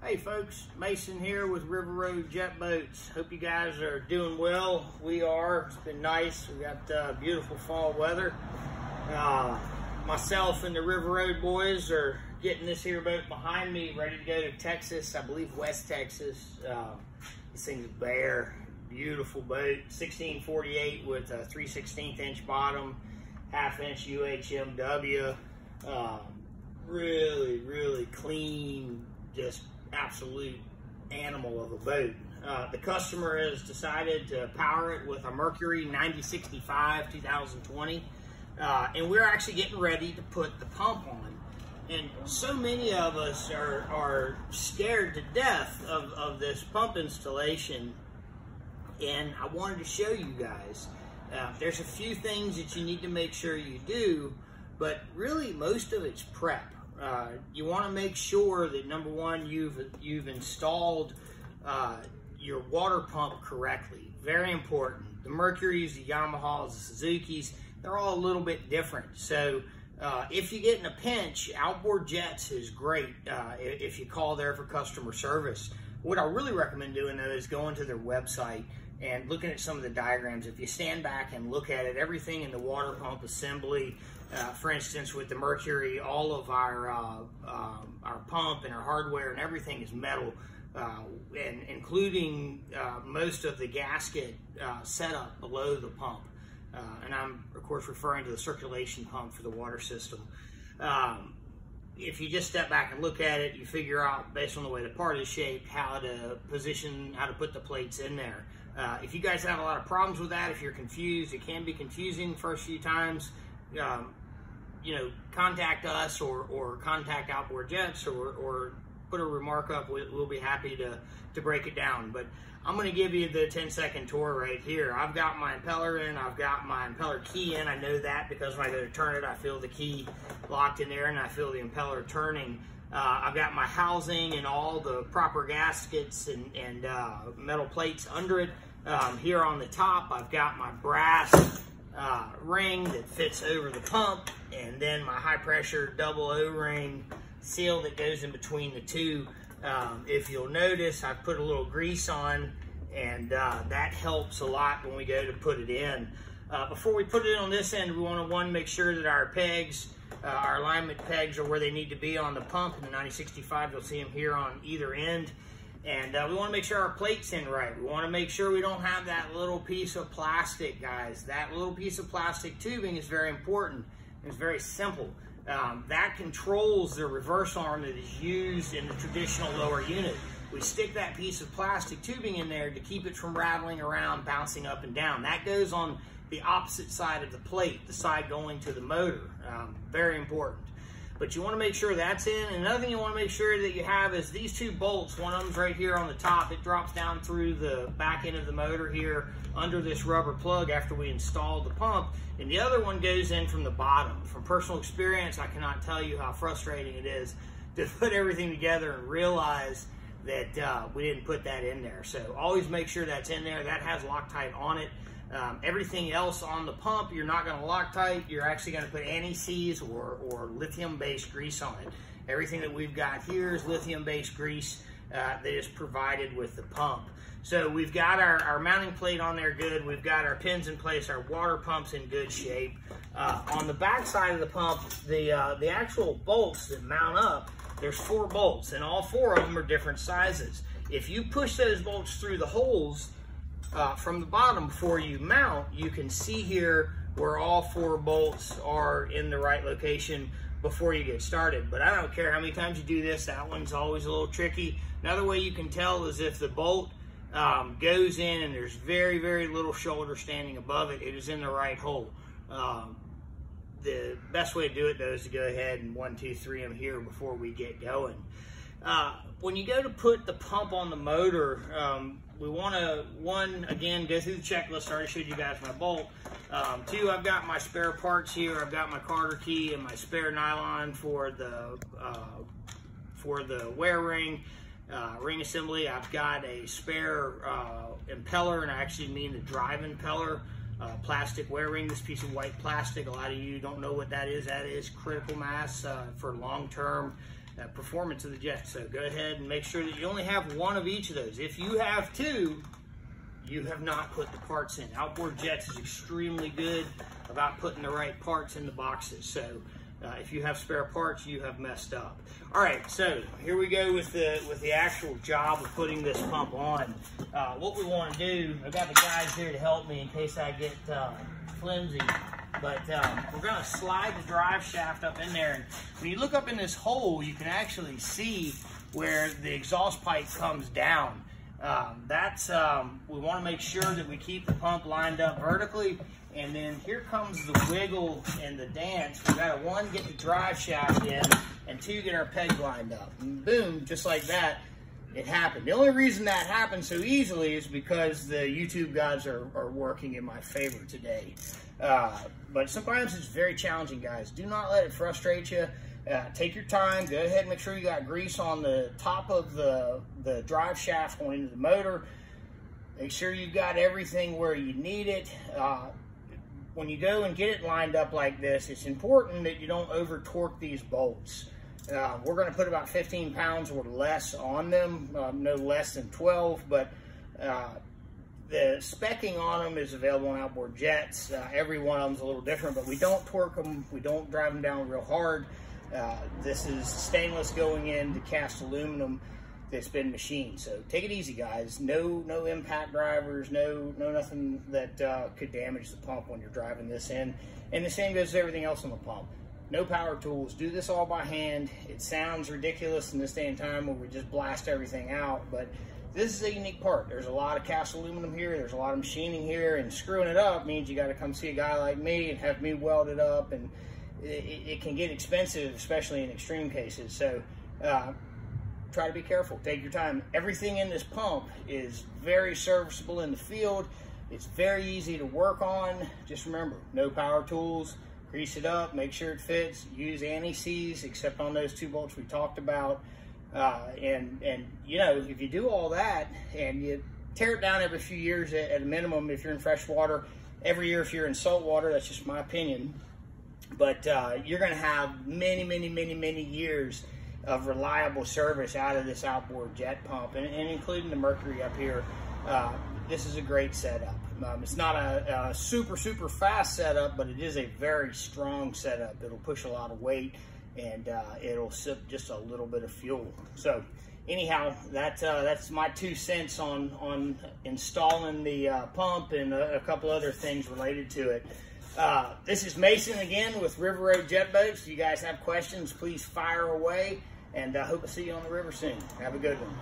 Hey folks, Mason here with River Road Jet Boats. Hope you guys are doing well. We are. It's been nice. We got beautiful fall weather. Myself and the River Road boys are getting this here boat behind me, ready to go to Texas. I believe West Texas. This thing's a bear. Beautiful boat. 1648 with a 3/16 inch bottom, 1/2 inch UHMW. Really clean, just absolute animal of a boat. The customer has decided to power it with a Mercury 9065 2020, and we're actually getting ready to put the pump on. And so many of us are scared to death of this pump installation, and I wanted to show you guys. There's a few things that you need to make sure you do, but really most of it's prep. You want to make sure that number one, you've installed your water pump correctly. Very important. The Mercuries, the Yamahas, the Suzukis, they're all a little bit different. So if you get in a pinch, Outboard Jets is great if you call there for customer service. What I really recommend doing though is going to their website and looking at some of the diagrams. If you stand back and look at it, everything in the water pump assembly, for instance, with the Mercury, all of our pump and our hardware and everything is metal, and including most of the gasket setup below the pump. And I'm, of course, referring to the circulation pump for the water system. If you just step back and look at it, you figure out, based on the way the part is shaped, how to put the plates in there. If you guys have a lot of problems with that, if you're confused, it can be confusing the first few times. You know, contact us or contact Outboard Jets or put a remark up. We'll be happy to break it down. But I'm going to give you the 10-second tour right here. I've got my impeller in. I've got my impeller key in. I know that because when I go to turn it, I feel the key locked in there and I feel the impeller turning. I've got my housing and all the proper gaskets and metal plates under it. Here on the top, I've got my brass ring that fits over the pump, and then my high pressure double O-ring seal that goes in between the two. If you'll notice, I put a little grease on, and that helps a lot when we go to put it in. Before we put it in on this end, we want to make sure that our pegs, our alignment pegs, are where they need to be on the pump. In the 9065, you'll see them here on either end. And we want to make sure our plate's in right. We want to make sure we don't have that little piece of plastic, guys. That little piece of plastic tubing is very important. It's very simple. That controls the reverse arm that is used in the traditional lower unit. We stick that piece of plastic tubing in there to keep it from rattling around, bouncing up and down. That goes on the opposite side of the plate, the side going to the motor. Very important. But you want to make sure that's in. And another thing you want to make sure that you have is these two bolts. One of them's right here on the top. It drops down through the back end of the motor here under this rubber plug after we install the pump. And the other one goes in from the bottom. From personal experience, I cannot tell you how frustrating it is to put everything together and realize that we didn't put that in there. So always make sure that's in there. That has Loctite on it. Everything else on the pump, you're not going to Loctite. You're actually going to put anti-seize or lithium-based grease on it. Everything that we've got here is lithium-based grease that is provided with the pump. So we've got our mounting plate on there good. We've got our pins in place. Our water pump's in good shape. On the back side of the pump, the actual bolts that mount up, there's 4 bolts, and all 4 of them are different sizes. If you push those bolts through the holes from the bottom before you mount, you can see here where all 4 bolts are in the right location before you get started. But I don't care how many times you do this, that one's always a little tricky. Another way you can tell is if the bolt goes in and there's very little shoulder standing above it, it is in the right hole. The best way to do it though is to go ahead and 1, 2, 3 them here before we get going. When you go to put the pump on the motor, we want to, 1, again, go through the checklist. I already showed you guys my bolt. 2, I've got my spare parts here. I've got my Carter key and my spare nylon for the wear ring assembly. I've got a spare impeller, and I actually mean the drive impeller. Plastic wear ring, this piece of white plastic. A lot of you don't know what that is. That is critical mass for long-term performance of the jet. So go ahead and make sure that you only have one of each of those. If you have two, you have not put the parts in. Outboard Jets is extremely good about putting the right parts in the boxes. So if you have spare parts, you have messed up. All right, so here we go with the actual job of putting this pump on. What we want to do, I've got the guys here to help me in case I get flimsy. But we're going to slide the drive shaft up in there. And when you look up in this hole, you can actually see where the exhaust pipe comes down. We want to make sure that we keep the pump lined up vertically. And then here comes the wiggle and the dance. We've got to, one, get the drive shaft in, and two, get our peg lined up. And boom, just like that, it happened. The only reason that happened so easily is because the YouTube gods are working in my favor today. But sometimes it's very challenging, guys. Do not let it frustrate you. Take your time. Go ahead and make sure you got grease on the top of the drive shaft going into the motor. Make sure you've got everything where you need it. When you go and get it lined up like this, it's important that you don't over torque these bolts. We're going to put about 15 pounds or less on them, no less than 12, but the specking on them is available on Outboard Jets. Every one of them is a little different, but we don't torque them. We don't drive them down real hard. This is stainless going into cast aluminum that's been machined. So take it easy, guys. No impact drivers, no nothing that could damage the pump when you're driving this in. And the same goes to everything else on the pump. No power tools. Do this all by hand. It sounds ridiculous in this day and time where we just blast everything out, but this is a unique part. There's a lot of cast aluminum here. There's a lot of machining here, and screwing it up means you got to come see a guy like me and have me weld it up, and it can get expensive, especially in extreme cases. So try to be careful. Take your time. Everything in this pump is very serviceable in the field. It's very easy to work on. Just remember, no power tools. Grease it up, make sure it fits. Use anti-seize, except on those two bolts we talked about. And you know, if you do all that and you tear it down every few years at a minimum, if you're in fresh water, every year if you're in salt water, that's just my opinion. But you're going to have many years of reliable service out of this Outboard Jet pump, and including the Mercury up here. This is a great setup. It's not a super fast setup, but it is a very strong setup. It'll push a lot of weight, and it'll sip just a little bit of fuel. So anyhow, that's my 2 cents on installing the pump and a couple other things related to it. This is Mason again with River Road Jet Boats. If you guys have questions, please fire away, and I hope to see you on the river soon. Have a good one.